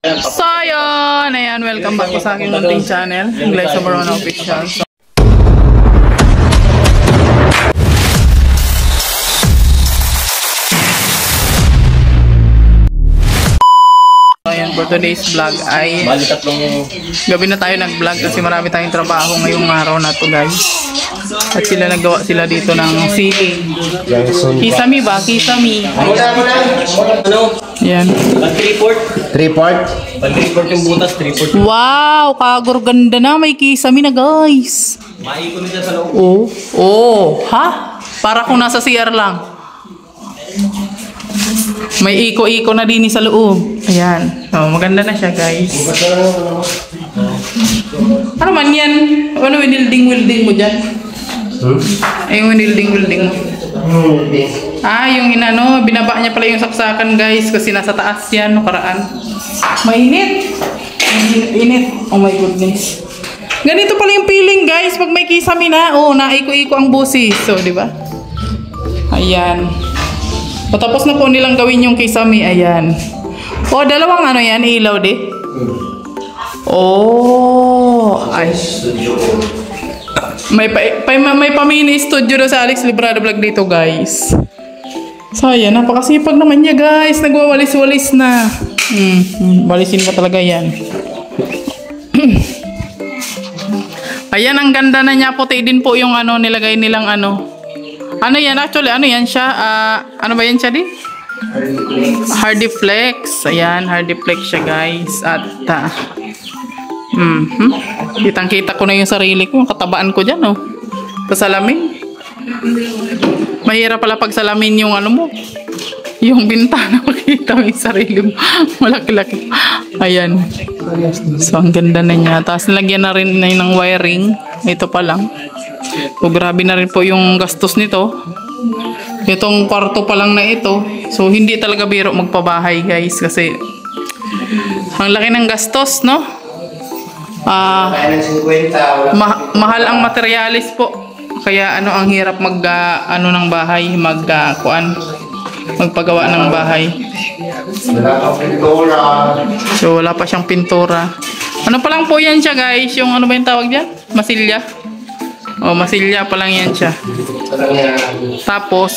So yun, ayan, welcome back po sa aking munting channel, English Sobrona Official. So, ayan, for today's vlog ay gabi na tayo nag-vlog kasi marami tayong trabaho ngayong araw na to, guys. At sila naggawa sila dito ng ceiling. Kisami ba? Kisami. Yan. 3/4 yung butas, 3/4. Wow, kagor-ganda na. May kisami na, guys. Maikon nila sa loob. Oh, ha? Para kung nasa CR lang. May iko-iko na din sa loob. Ayan. Oh, maganda na siya, guys. Ano man yan? Ano winilding mo dyan? Ay, yung winilding mo. Ah, yung inano, binaba niya pala yung saksakan, guys, kasi nasa taas yan, nakaraan. Mainit. Init. Oh my goodness. Ganito pala yung feeling, guys, pag may kisame na. Oh, naiko-iko ang busis. So, di ba? Ayan. Patapos na po nilang gawin yung kisame. Ayan. Oh, dalawang ano yan, ilaw, di? Oh, ay. May pa-mini studio daw sa Alex Librada Vlog dito, guys. So, ayan. Napakasipag naman niya, guys. Nagwawalis-walis na. Walisin mo talaga yan. Ayan, ang ganda na niya. Puti din po yung ano, nilagay nilang ano. Ano yan? Actually, ano yan siya? Ano ba yan siya din? Hardiflex. Ayan, Hardiflex siya, guys. At, kitang-kita ko na yung sarili ko, yung katabaan ko dyan, oh. Pasalamin. Mahirap pala pag salamin yung ano mo, yung bintana, makita mo yung sarili mo. Malaki-laki. Ayan. So, ang ganda na niya. Tapos, nilagyan na rin na ng wiring. Ito pa lang. So, grabe na rin po yung gastos nito. Itong kwarto pa lang na ito. So, hindi talaga biro magpabahay, guys. Kasi, ang laki ng gastos, no? Mahal ang materialis po. Kaya ano, ang hirap ano ng bahay, magpagawa ng bahay. So wala pa siyang pintura. Ano pa lang po yan siya, guys? Yung ano ba yung tawag diyan? Masilya. Oh, masilya pa lang yan siya. Tapos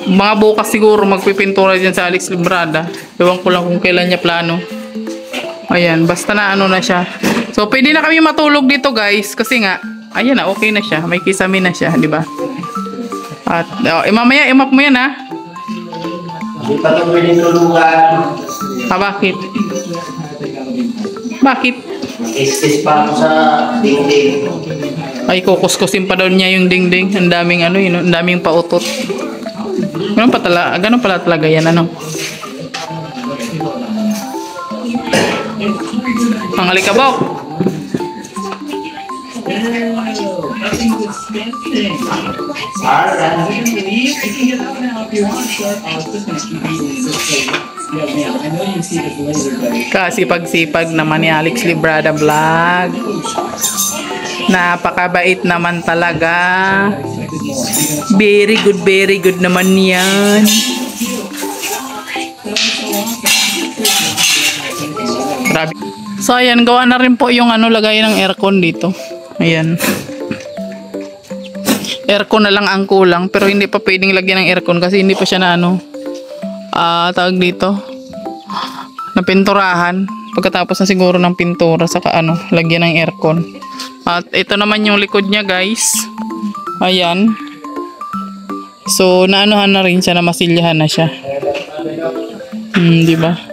mga bukas siguro magpipintura diyan sa Alex Librada. Ewan ko lang kung kailan niya plano. Ayan, basta na ano na siya. So, pwede na kami matulog dito, guys. Kasi nga, ayan na, okay na siya. May kisame na siya, di ba? At, mamaya, imap mo yan, ha? Hindi pa ito pwede tulugan. Bakit? Bakit? Is pa ako sa dingding. Ay, kukuskusin pa daw niya yung dingding. Ang daming ano, yun, ang daming pautot. Ganun pala talaga yan, ano? Ang alikabok. Kasipag-sipag naman ni Alex Librada Vlog. Napakabait naman talaga. Very good naman yan. Grabe. So, ayan, gawa na rin po yung ano, lagay ng aircon dito. Ayan. Aircon na lang ang kulang, pero hindi pa pwedeng lagyan ng aircon kasi hindi pa siya na ano, tawag dito, na pinturahan. Pagkatapos na siguro ng pintura, saka ano, lagyan ng aircon. At ito naman yung likod niya, guys. Ayan. So, naanuhan na rin siya, na masilyahan na siya. Di ba?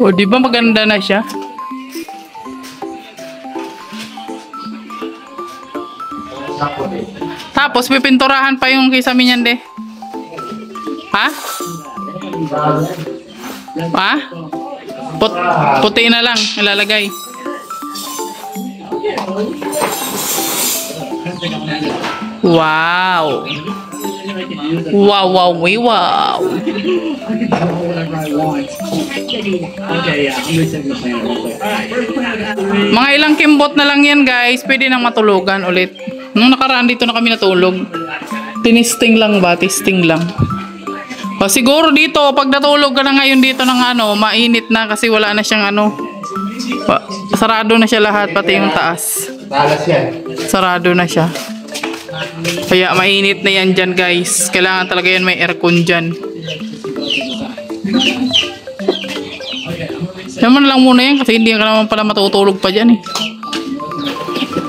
O, di ba maganda na siya? Tapos, pipinturahan pa yung kisame niyan, de. Ha? Ha? Puti na lang, ilalagay. Wow! Wow, wow, wow. Mga ilang kimbot na lang yan guys. Pwede nang matulugan ulit. Nung nakaraan dito na kami natulog. Tinisting lang ba? Testing lang. O siguro dito, pag natulog ka na ngayon dito ng ano, mainit na kasi wala na siyang ano. Sarado na siya lahat, pati yung taas. Talas yan. Sarado na siya. Kaya mainit na yan dyan guys. Kailangan talaga yan may aircon dyan. Diyan mo na lang muna yan kasi hindi ka naman pala matutulog pa dyan eh.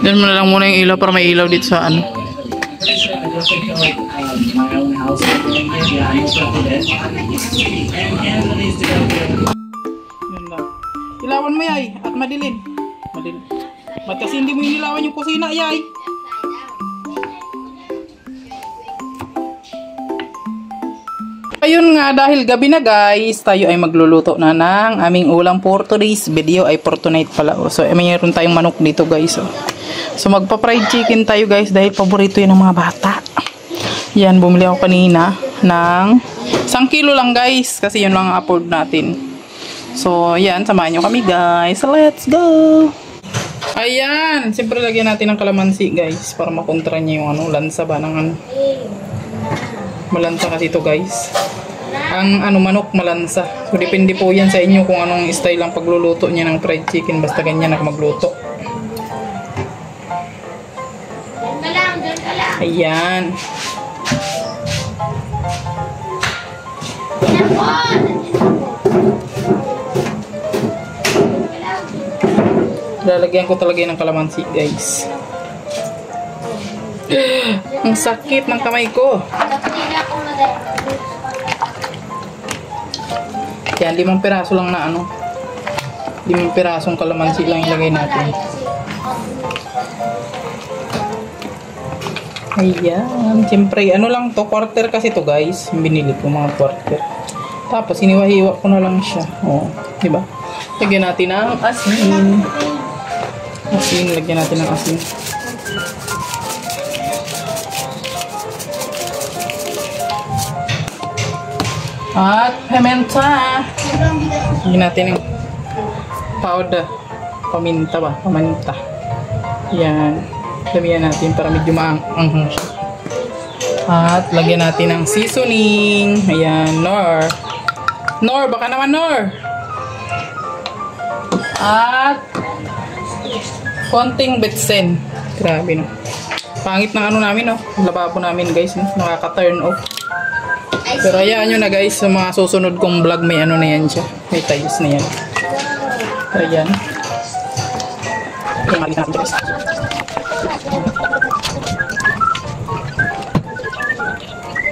Diyan mo na lang muna yung ilaw para may ilaw dito sa ano. Ilawan mo yay at madilin. Ba't kasi hindi mo inilawan yung kusina yay? Ayun nga, dahil gabi na guys, tayo ay magluluto na ng aming ulam for today's video ay for tonight pala. So mayroon tayong manok dito guys. So magpa-fried chicken tayo guys dahil paborito yan ng mga bata. Yan, bumili ako kanina ng 1 kilo lang guys kasi yun lang ang afford natin. So yan, samahan nyo kami guys. Let's go! Ayan, siyempre lagyan natin ng kalamansi guys para makontra niya yung ano, lansa ba ng ano. Malansa kasi ito guys. Ang ano, manok malansa. So depende po yan sa inyo kung anong style ang pagluluto niya ng fried chicken. Basta ganyan ako magluto. Ayan. Lalagyan ko talaga ng kalamansi guys. Ang sakit ng kamay ko. Yan, 5 piraso lang na ano. 5 pirasong kalamansi lang ilagay natin. Ayan. Siyempre, ano lang to, quarter kasi to guys. Binili ko mga quarter. Tapos, iniwahiwa ko na lang siya. O, diba? Lagyan natin ng asin. Lagyan natin ng asin. At pimenta. Lagyan natin yung powder. Paminta ba? Paminta. Yan. Lagyan natin para medyo maanghang siya. At lagyan natin ng seasoning. Ayan, Nor. Nor, baka naman Nor. At konting betsen. Grabe no. Pangit ng ano namin no. Lababo namin guys no. Nakaka-turn off. Pero hayaan nyo na guys, sa mga susunod kong vlog may ano na yan siya. May tiles na yan. Ayan. Okay, mali natin guys.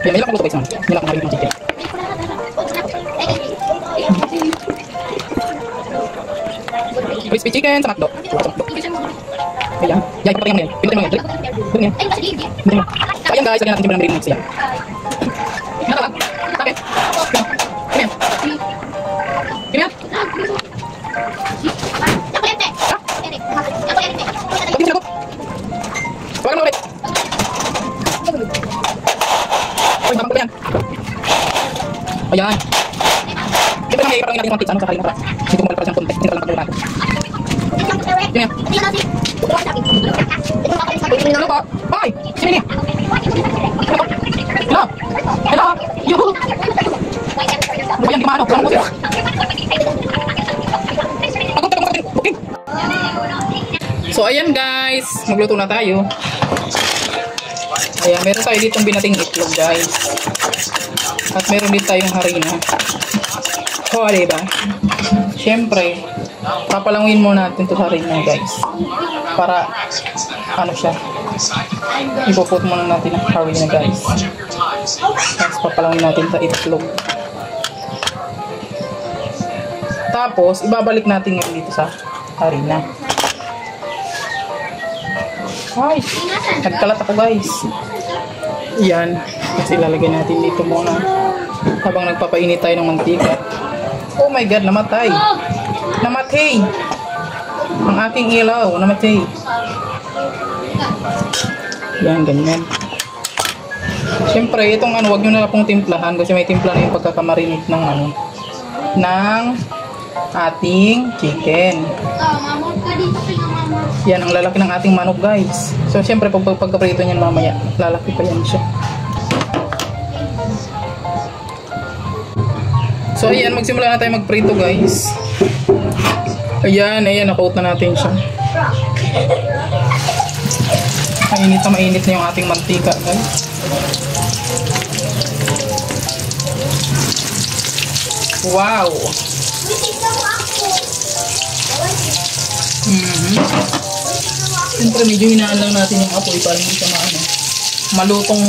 Yan, nilak ko luto guys man. Nilak ko mali ng chicken. Crispy chicken sa McDo. Ayan. Yan, ipatay mo yan. Pinatay mo yan. Doon yan. Ayan guys, lagyan natin yung ng mix yan. Okay. Come here. Wag mo ulit. Oy, tama ko yan. Ayan. Ito lang iparang natin yung pizza sa kalina para. Hindi ko malapad siyang konti. Hindi ko lang patuloy natin. Yan. Ano ba? Hoy! Sino niya? Hello? Hello? Yuhu! Ano ba yan? Gimano? Ano ba? So, ayan guys. Magluto na tayo. Ayan, meron tayo ditong binating itlog guys. At meron din tayong harina. So, diba? Siyempre, papalangin muna natin ito harina guys. Para, ano siya. Ipuput muna natin ang harina guys. Tapos papalangin natin sa itlog. Tapos, ibabalik natin ngayon dito sa harina. Ay, nagkalat ako guys. Yan. Kasi ilalagay natin dito muna. Habang nagpapainit tayo ng mantika. Oh my God, namatay. Namatay. Ang aking ilaw, namatay. Yan, ganyan. Siyempre, itong ano, wag nyo na pong timplahan kasi may timpla na yung pagkakamarinate ng ano, ng ating chicken. Yan ang lalaki ng ating manok, guys. So, siyempre, pagkaprito niyan mamaya, lalaki pa yan siya. So, ayan, magsimula na tayo magprito, guys. Ayan, nakuot na natin siya. Mainit na yung ating mantika, guys. Wow! Siyempre, medyo hinaan lang natin yung apoy para hindi siya malutong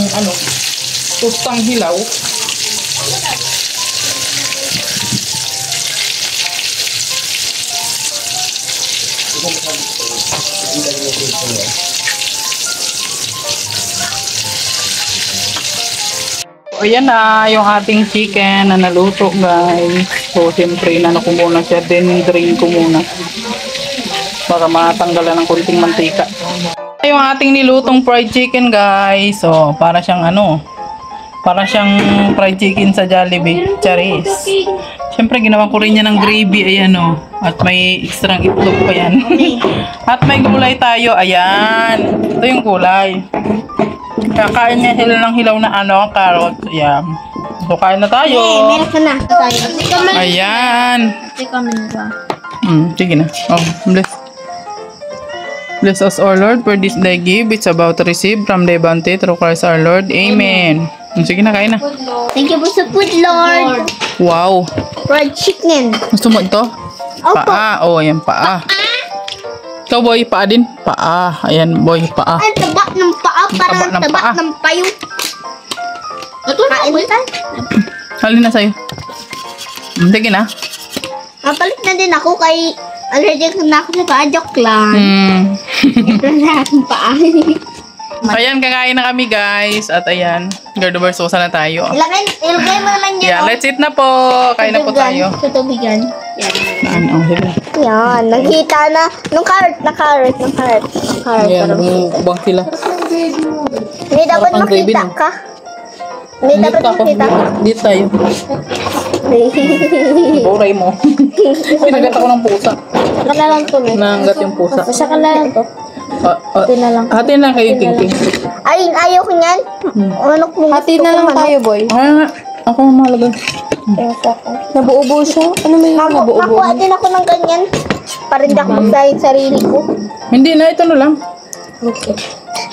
tostang hilaw. Ayan na yung ating chicken na naluto, guys. So, siyempre, ko muna siya. Then, drain ko muna. Para matanggalan ng kunting mantika. Yung ating nilutong fried chicken, guys. So, para siyang para siyang fried chicken sa Jollibee. Charis. Siyempre, ginawa ko rin niya ng gravy. Ayan, At may extra itlog pa yan. At may gulay tayo. Ayan. Ito yung gulay. Kakain niya sila ng hilaw na carrot. Ayan. So, kain na tayo. Meron ka na. Ayan. Sige na. Bless us, O Lord, for this thy gift it's about to receive from thy bounty through Christ our Lord. Amen. Sige na, kain na. Thank you po sa food, Lord. Wow. Fried chicken. Gusto mo ito? Opo. Paa. Ayan, paa. Ikaw, boy, paa din. Paa. Ayan, boy, paa. Ang taba ng paa. Parang Taba ng taba paa. ng payo. Kain ka? Halin na sa'yo. Sige na. Mapalit na din ako kay allergic na ako sa paa. Joke lang. Ito na akong paa. Ayan, kakain na kami, guys. At ayan, gardo-barsosa na tayo. Ilagay mo naman yan. Yeah, let's eat na po. Kain na po tayo. Sa tubigan. Yan. Sige. Yan. Nakita na. Nung carrot. Ayan, bumubang sila. Hindi dapat Parang ang gravy, makita no? ka. Hindi dapat makita ka. Dito tayo. Buray mo. Pinagat ako ng pusa. Saka na lang to, eh. Nangat yung pusa. Saka na lang to. Hati na lang. Hati na kayo, King. Ay, ayaw ko niyan. Ano kung hati na lang tayo, boy. Kaya nga. Ako ang mahalaga. Nabuubo siya? Ano may nabuubo? Nakuha din ako ng ganyan. Para hindi ako magsahin sarili ko. Hindi na, ito na lang. Okay.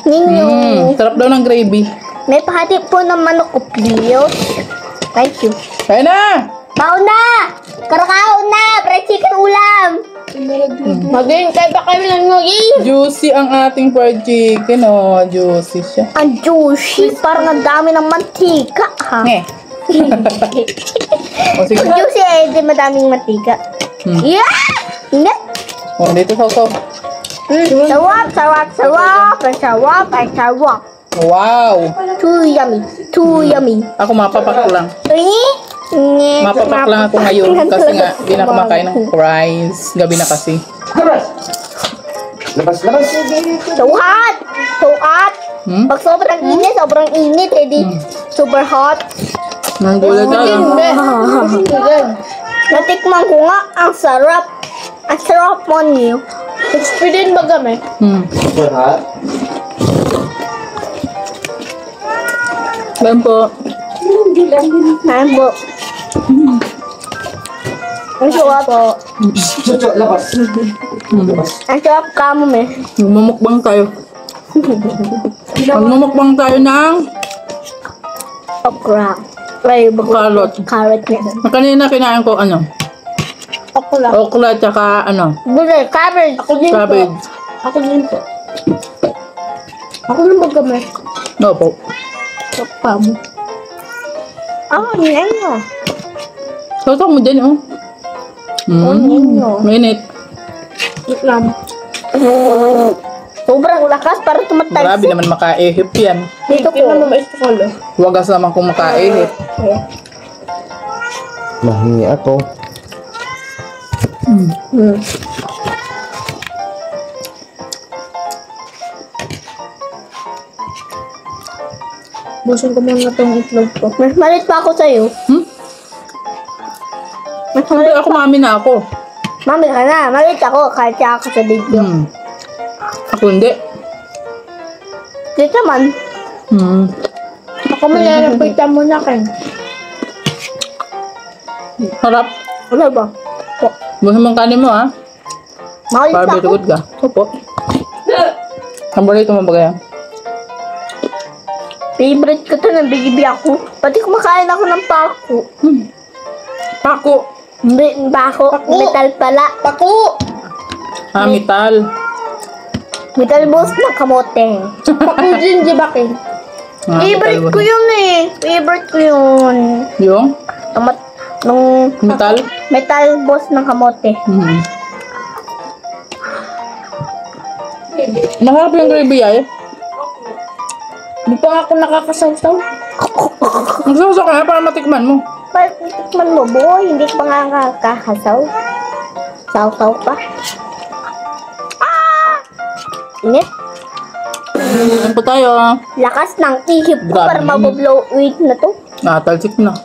Ninyo. Sarap daw ng gravy. May pahati po ng manok ko, please. Thank you. Kaya na! Baon na! Karakaon na! Fried chicken ulam! Maging kayo ba kami ng ngoging? Juicy ang ating fried chicken, Juicy siya. Ang juicy. Parang ang dami ng mantika, ha? Sige. Ang juicy di madaming mantika. Yeah! Hindi. Dito sausaw. Sawap. Wow! Too yummy. Ako mapapak lang. Mapapak lang ako ngayon kasi nga di na kumakain ng fries. Gabi na kasi. Labas. So hot. Pag sobrang init, edi super hot. Nanggulat tayo. Natikman ko nga, ang sarap. Ang sarap mo niyo. XP din ba kami? Super hot. Ayan po. Ayan po. Ang sarap po. Labas. Ang sarap ka mo, me. Magmumukbang tayo. Magmumukbang tayo ng Okra. Ay, carrot. niya. Kanina kinain ko Okra. okra tsaka Gulay, cabbage. cabbage. Ako din po. Ako din ba kami? Opo. Sakpa mo. Ninyo. Sausaw mo dyan, Ninyo. Mainit. Islam. Sobrang lakas para Grabe tumatalsik. naman makaihip yan. Dito ko. Wagas naman kung makaihip. Mahingi ako. Busin ko muna itong itlog ko. Mas malit pa ako sa'yo. Hmm? Mas Hindi malit. ako, mami na ako. Mami ka na. Malit ako. Kahit siya ako sa video. Hmm. Ako hindi. Dito man. Hmm. Ako malalapitan mo na kayo. Harap. Wala ba? Buhin mong kanin mo, ha? Malit Para pa ako. bitukod ka. Opo. Ang balito mo ba kaya? Favorite ko to ng bigibi ako. Pati kumakain ako ng pako. Pako. Hindi, bako. Metal pala. Pako! Ah, metal. Metal balls ng kamote. Pako din, di ba, King? Ah, Favorite metal ko ba? yun eh. Favorite ko yun. Yung? Nung Metal? metal balls ng kamote. Hmm. Masarap yung gravy ay. Di pa ako nakakasaw-saw. Magsuso ka nga para matikman mo. Tikman mo, boy. Hindi ka pa nga nakakasaw. Saw-saw pa. Init. Ano po tayo? Lakas ng ihip ko Grabe. para mabablow. Wait na to. Natalsik na.